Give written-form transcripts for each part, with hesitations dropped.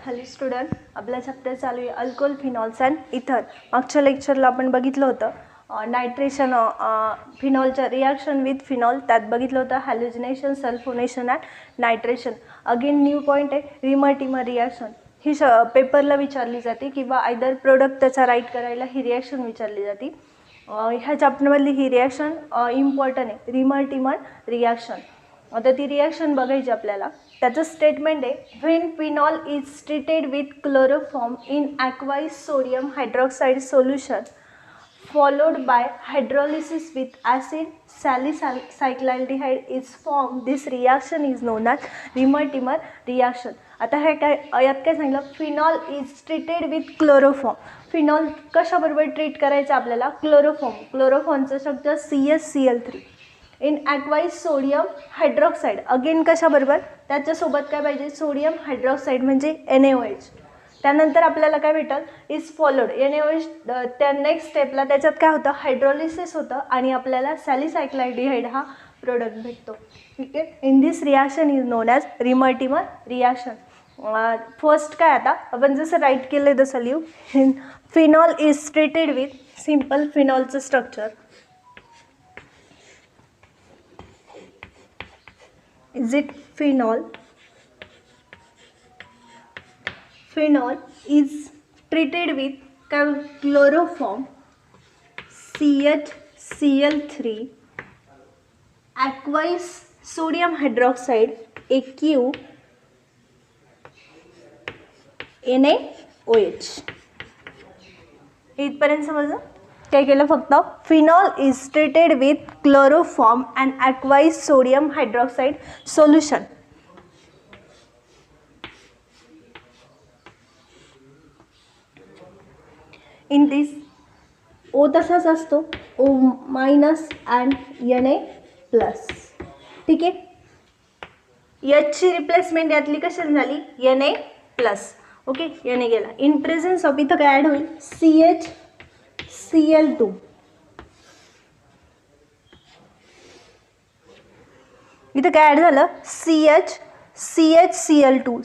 Hello student, आपला chapter चालू आहे अल्कोहोल फिनॉल्स अँड इथर. मागच्या लेक्चरला आपण बघितलं होतं नायट्रेशन फिनॉलचं रिॲक्शन विथ फिनॉल. त्यात बघितलं होतं halogenation, sulphonation and nitration. Again new point आहे रिमर रिॲक्शन. ही पेपरला विचारली जाते किंवा आयदर प्रोडक्ट त्याचा राईट करायला ही रिॲक्शन विचारली जाते. ह्या चॅप्टरमधली ही रिॲक्शन इम्पॉर्टंट आहे, रिमर रिॲक्शन. आता ती रिॲक्शन बघायची आपल्याला. त्याचं स्टेटमेंट आहे, when phenol is treated with chloroform in aqueous sodium hydroxide solution followed by hydrolysis with acid salicylaldehyde is formed. This reaction is known as Remer-Timmer reaction. आता हे काय यात काय सांगितलं, phenol is treated with chloroform. Phenol कशाबरोबर treat करायचं आपल्याला, chloroform. क्लोरोफॉर्मचं शब्द CaCl3 in aqueous sodium hydroxide. Again कशाबरोबर, त्याच्यासोबत काय पाहिजे, सोडियम हायड्रॉक्साईड म्हणजे NaOH. त्यानंतर आपल्याला काय भेटल, इज फॉलोड NaOH. त्या नेक्स्ट स्टेपला त्याच्यात काय होतं, हायड्रोलिसिस होतं आणि आपल्याला सॅलिसायक्लाइडिहाइड हा प्रोडक्ट भेटतो. ठीक आहे. In this reaction is known as Reimer Tiemann reaction. First काय, आता आपण जसं राईट केलं आहे तसं लिहू. Phenol is treated with, simple फिनॉलचं structure. Is it phenol? Phenol is treated with chloroform CHCl3 aqueous sodium hydroxide AQ NaOH. इथपर्यंत समजलं. काय केलं, फक्त phenol is treated with chloroform and aqueous sodium hydroxide solution. In this O तसाच असतो, O minus and Na+. ठीक आहे. याची रिप्लेसमेंट यातली कशाने झाली, Na+. ओके, Na गेला. इन प्रेझेन्स ऑफ इथं काय ॲड होईल, CHCl2. इथं काय ॲड झालं, CHCl2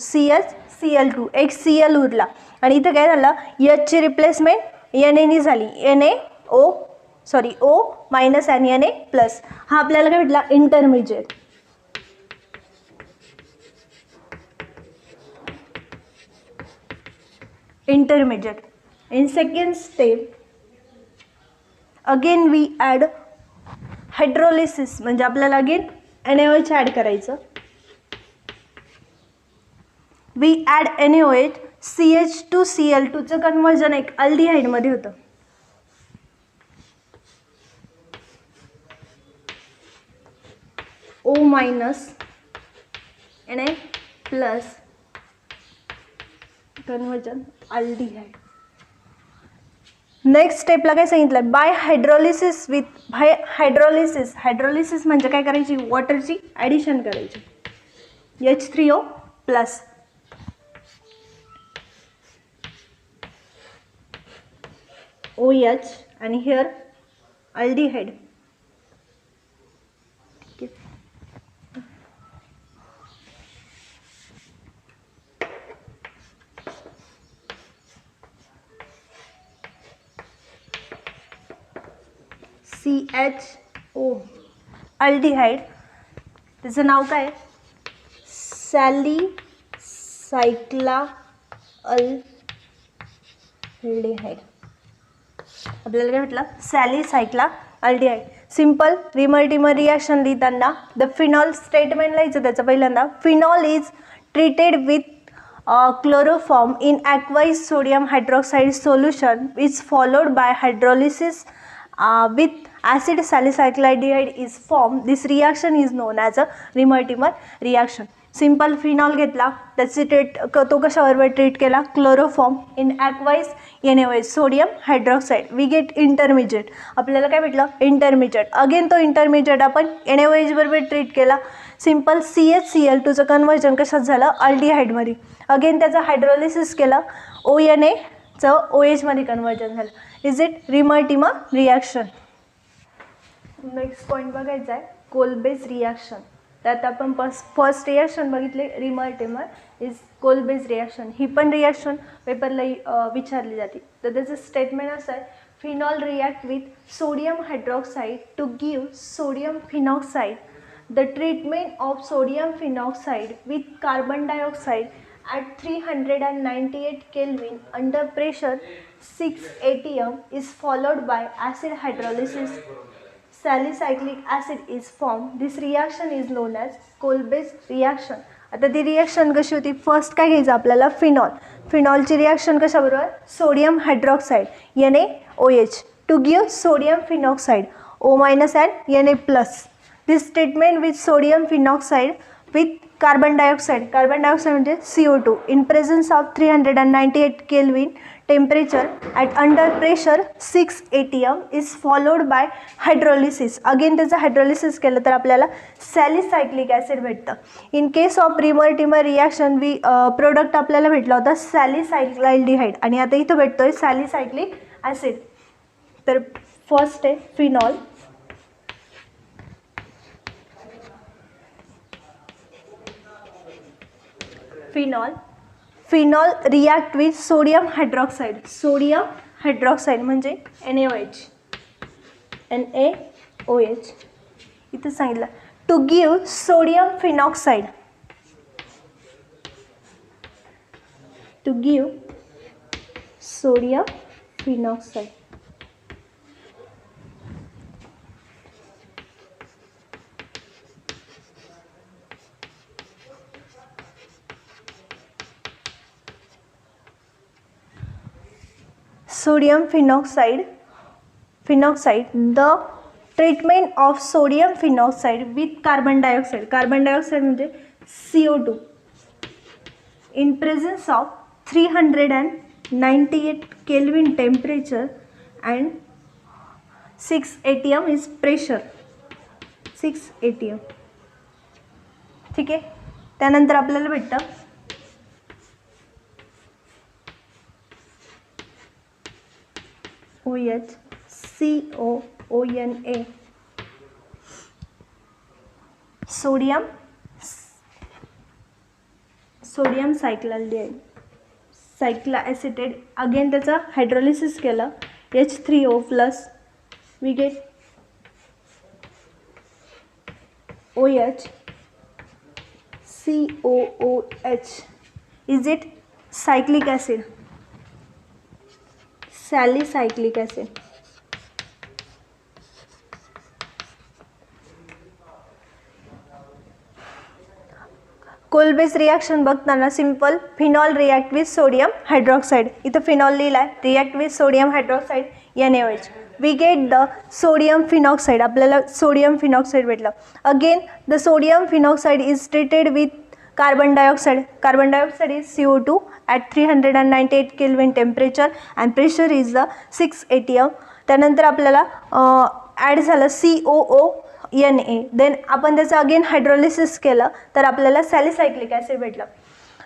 एक Cl उरला आणि इथं काय झालं, Hची रिप्लेसमेंट Na झाली, O मायनस आणि Na+. हा आपल्याला काय भेटला, intermediate. In second step again we add hydrolysis, म्हणजे आपल्याला अगेन NaOH ॲड करायचं. we add NaOH, CH2Cl2 चं कन्वर्जन एक अल्डिहाइडमध्ये होतं. O minus Na+, conversion aldehyde. Next स्टेपला काय सांगितलं, बाय हायड्रोलिसिस विथ हायड्रोलिसिस म्हणजे काय करायची, वॉटरची ॲडिशन करायची. H3O प्लस OH आणि हिअर अल्डिहाइड. CHO अल्डिहाइड, त्याचं नाव काय, सॅलिसायक्लाअल्डिहाइड. आपल्याला काय म्हटलं, सॅलिसायक्लाअल्डिहाइड. सिम्पल रिमर-टिमर रिॲक्शन लिहिताना द फिनॉल स्टेटमेंट लिहायचं. त्याचं पहिल्यांदा, phenol is treated with chloroform in aqueous sodium hydroxide solution is followed by hydrolysis with acid salicylaldehyde is formed. This reaction is known as a remer-timmer reaction. Simple phenol घेतला, त्याची तो कशाबरोबर treat केला, chloroform in aqueous NaOH sodium hydroxide. We get intermediate. आपल्याला काय भेटलं, intermediate. Again तो intermediate आपण NaOH बरोबर ट्रीट केला. सिम्पल CHCl2 चं कन्वर्जन कशात झालं, अल्डिहाइडमध्ये. अगेन त्याचं हायड्रोलिसिस केलं, ONa चं OH मध्ये कन्वर्जन झालं. Is it Reimer Tiemann reaction. Next point बघायचा आहे, कोलबेज रिॲक्शन. त्यात आपण फर्स्ट रिॲक्शन बघितली Reimer Tiemann is Kolbe's reaction. ही पण रिॲक्शन पेपरला विचारली जाते. तर त्याचं स्टेटमेंट असं आहे, phenol react with sodium hydroxide to give sodium phenoxide. The treatment of sodium phenoxide with carbon dioxide at 398 Kelvin under pressure 6 atm is followed by acid hydrolysis. Salicylic acid is formed. This reaction is known as Kolbe's reaction. आता ती reaction कशी होती, first काय घ्यायचं आपल्याला, फिनॉलची reaction कशाबरोबर, sodium hydroxide NaOH to give sodium phenoxide O- and Na+. This treatment with sodium phenoxide with carbon dioxide म्हणजे CO2 in presence of 398 Kelvin temperature at under pressure 6 atm is followed by hydrolysis. Again त्याचं hydrolysis केलं तर आपल्याला salicylic acid भेटतं. In case of Reimer Tiemann reaction product आपल्याला भेटला होता salicylaldehyde आणि आता इथं भेटतोय सॅलिसायक्लिक ॲसिड. तर फर्स्ट आहे phenol. Phenol react with sodium hydroxide म्हणजे NaOH इथं सांगितलं to give sodium phenoxide the treatment of sodium phenoxide with carbon dioxide म्हणजे CO2 in presence of 398 Kelvin temperature and 6 atm is pressure. 6 atm. ठीक आहे. त्यानंतर आपल्याला भेटतं OH COONA sodium cycloacetate. Again त्याचा हायड्रोलिसिस केलं H3O+, we get OH COOH. Is it cyclic acid, salicylic acid. Kolbe's reaction बघताना simple, phenol react with sodium hydroxide. इथं phenol लिहिला आहे, react with sodium hydroxide NaOH. We get the sodium phenoxide. आपल्याला sodium phenoxide भेटलं. Again the sodium phenoxide is treated with carbon dioxide is CO2 at 398 Kelvin temperature and pressure is the 6 atm. त्यानंतर आपल्याला add झालं COONA. Then आपण त्याचं again hydrolysis केलं तर आपल्याला सॅलिसायक्लिक ॲसिड भेटलं.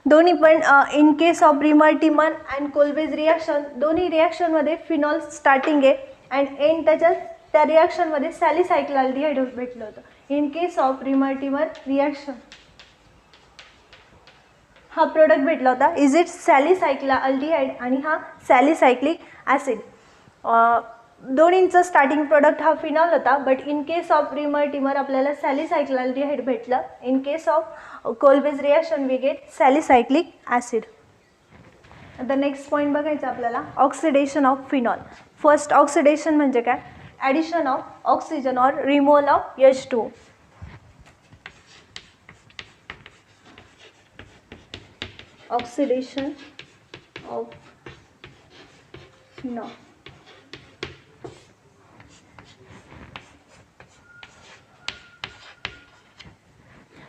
दोन्ही पण in case of Reimer Tiemann and Kolbe's reaction, दोन्ही रिॲक्शनमध्ये फिनॉल स्टार्टिंग आहे अँड एंड त्या रिॲक्शनमध्ये सॅलिसायक्लाल्डिहाइड भेटलं होतं. In case of Reimer Tiemann reaction हा प्रोडक्ट भेटला होता, इज इट सॅलिसायक्लाल्डिहाइड आणि हा सॅलिसायक्लिक ॲसिड. दोन्हींचं स्टार्टिंग प्रोडक्ट हा फिनॉल होता, but in case of Reimer Tiemann आपल्याला सॅलिसायक्लाल्डिहाइड भेटलं. In case of Kolbe's reaction we get salicylic acid. आता नेक्स्ट पॉईंट बघायचं आपल्याला, oxidation of phenol. First oxidation म्हणजे काय, addition of oxygen or removal of H2O. Oxidation of phenol.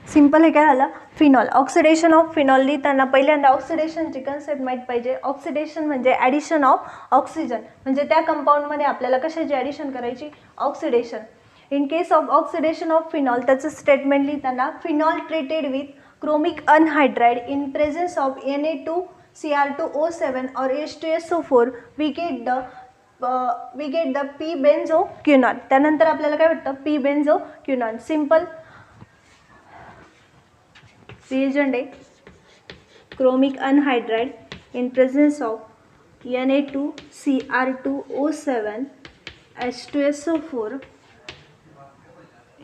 Simple हे काय झालं, फिनॉल. ऑक्सिडेशन ऑफ फिनॉल लिहिताना पहिल्यांदा ऑक्सिडेशनची कन्सेप्ट माहीत पाहिजे. ऑक्सिडेशन म्हणजे ॲडिशन ऑफ ऑक्सिजन, म्हणजे त्या कंपाऊंडमध्ये आपल्याला कशाची ॲडिशन करायची, oxidation. In case of oxidation of phenol त्याचं स्टेटमेंट लिहिताना, phenol treated with chromic anhydride in presence of Na2Cr2O7 or H2SO4 we get the p benzoquinone. त्यानंतर आपल्याला काय वाटतं, पी बेन्झोक्विनॉन. सिंपल रिएजंट आहे chromic anhydride in presence of Na2Cr2O7 H2SO4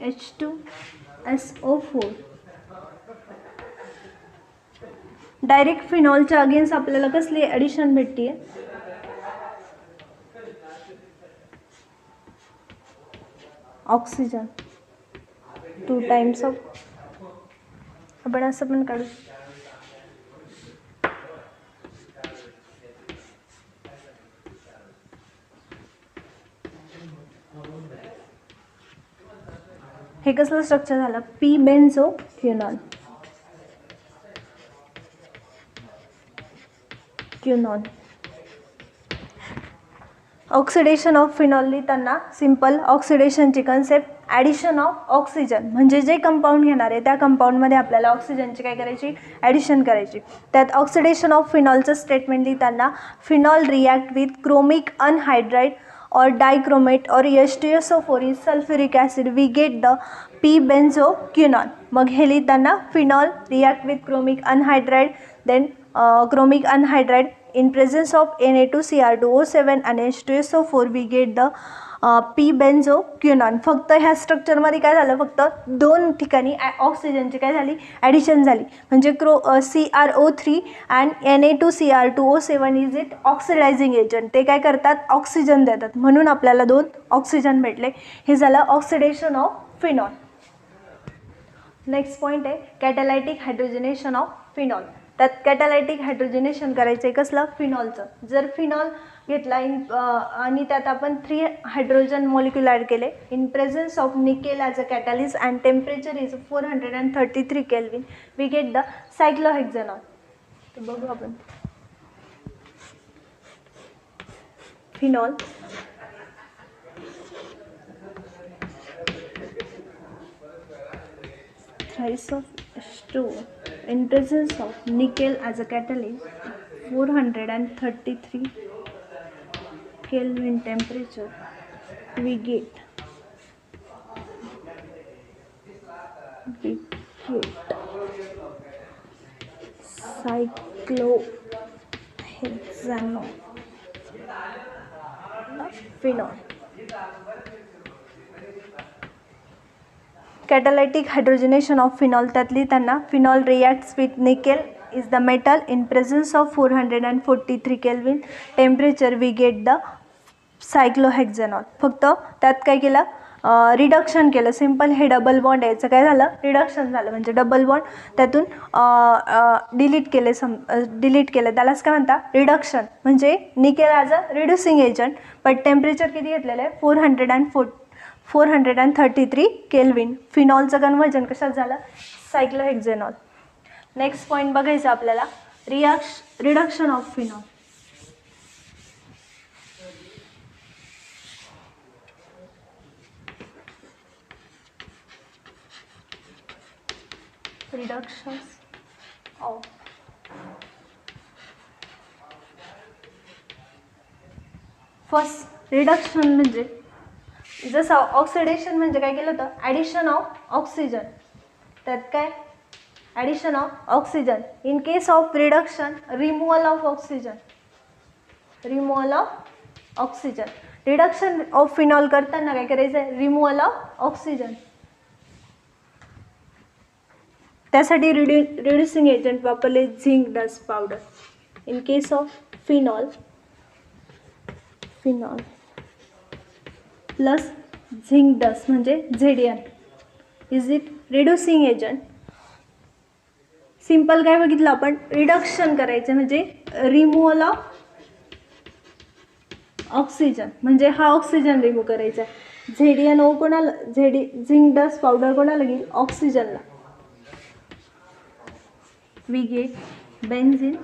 H2SO4. Direct फिनॉलच्या against आपल्याला कसली addition भेटते? Oxygen 2 times of. आपण असं पण काढू. हे कसलं स्ट्रक्चर झालं? P benzoquinone. Oxidation of phenol लिहिताना सिंपल ऑक्सिडेशनची कन्सेप्ट ॲडिशन ऑफ ऑक्सिजन, म्हणजे जे कंपाऊंड घेणार आहे त्या कंपाऊंडमध्ये आपल्याला ऑक्सिजनची काय करायची? ॲडिशन करायची. त्यात ऑक्सिडेशन ऑफ फिनॉलचं स्टेटमेंट लिहिताना phenol react with chromic anhydride or dichromate or H2SO4 is sulfuric acid, we get the p-benzoquinone. मग हे लिहिताना phenol react with chromic anhydride, then chromic anhydride in presence of Na2Cr2O7 and H2SO4 we get the p-benzoquinone. फक्त ह्या स्ट्रक्चरमध्ये काय झालं? फक्त 2 ठिकाणी ऑक्सिजनची काय झाली? ॲडिशन झाली. म्हणजे CrO3 and Na2Cr2O7 is it oxidizing agent. ते काय करतात? ऑक्सिजन देतात. म्हणून आपल्याला 2 ऑक्सिजन भेटले. हे झालं oxidation of phenol. Next point आहे कॅटॅलायटिक हायड्रोजनेशन ऑफ फिनॉल. त्यात कॅटॅलायटिक हायड्रोजनेशन करायचं आहे कसलं? फिनॉलचं. जर फिनॉल घेतला आणि त्यात आपण 3 हायड्रोजन मॉलिक्यूल ॲड केले in presence of nickel as a catalyst and temperature is 433 kelvin, we get the cyclohexanol. तर बघू आपण. Phenol thrice of H2 in presence of nickel as a catalyst, 433 Kelvin temperature, we get cyclohexanol phenol. Catalytic hydrogenation of phenol त्यातली त्यांना phenol reacts with nickel is the metal in presence of 443 Kelvin temperature, we get the cyclohexanol. फक्त त्यात काय केलं? Reduction केलं. Simple हे double bond याचं काय झालं? रिडक्शन झालं. म्हणजे डबल बॉन्ड त्यातून डिलीट केलं. त्यालाच काय म्हणता? रिडक्शन. म्हणजे nickel as a reducing agent, but temperature किती घेतलेलं आहे? 433 केल्विन. फिनॉलचं कन्व्हर्जन कशात झालं? सायक्लोहेक्झेनॉल. नेक्स्ट पॉईंट बघायचं आपल्याला reduction of phenol. Reduction of first reduction म्हणजे जसं ऑक्सिडेशन म्हणजे काय केलं होतं? Addition of oxygen. त्यात काय? Addition of oxygen. In case of reduction removal of oxygen. Reduction of phenol करताना काय करायचं आहे? Removal of oxygen. त्यासाठी रिड्युसिंग एजंट वापरले zinc dust powder. In case of phenol plus zinc dust म्हणजे Zn is it reducing agent. Simple काय बघितलं आपण? रिडक्शन करायचं म्हणजे रिमूव्हल ऑफ ऑक्सिजन. म्हणजे हा ऑक्सिजन रिमूव्ह करायचा. ZnO कोणाला? झिंक डस्ट पावडर कोणाला घेईल? ऑक्सिजनला. We get benzene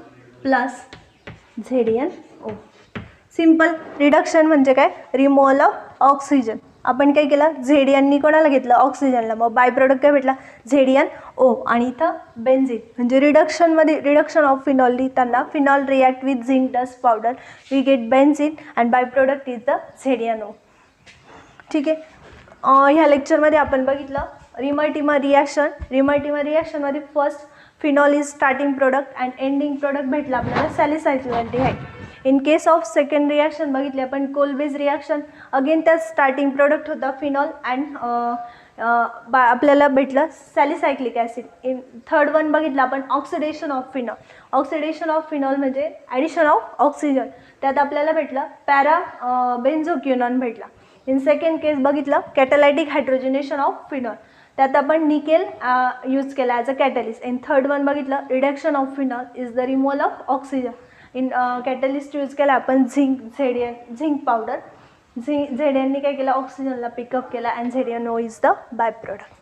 plus ZnO. Simple reduction म्हणजे काय? Removal of oxygen. आपण काय केलं? Zn कोणाला घेतलं? ऑक्सिजनला. मग बाय प्रोडक्ट काय भेटला? ZnO आणि इथं बेन्झीन. म्हणजे रिडक्शन ऑफ फिनॉल लिहिताना phenol react with zinc dust powder, we get benzene and by product is the ZnO. ठीक आहे. ह्या लेक्चरमध्ये आपण बघितलं रिमर्टिमर रिॲक्शनमध्ये first phenol is starting product and ending product भेटला आपल्याला salicylaldehyde. In case of second reaction बघितली आपण कोल बेस रिॲक्शन, अगेन त्यात स्टार्टिंग प्रोडक्ट होता फिनॉल अँड आपल्याला भेटलं salicylic acid. In third one बघितलं आपण oxidation of phenol. Oxidation of phenol म्हणजे ॲडिशन ऑफ ऑक्सिजन, त्यात आपल्याला भेटलं पॅरा बेन्झोक्युनॉन भेटला. इन सेकंड केस बघितलं कॅटॅलायटिक हायड्रोजनेशन ऑफ फिनॉल, त्यात आपण निकेल यूज केला as a catalyst. In third one बघितलं reduction of phenol is the removal of oxygen. In catalyst use केला आपण झिंक पावडर. झेड यांनी काय केलं, ऑक्सिजनला पिकअप केला and ZnO is the by product.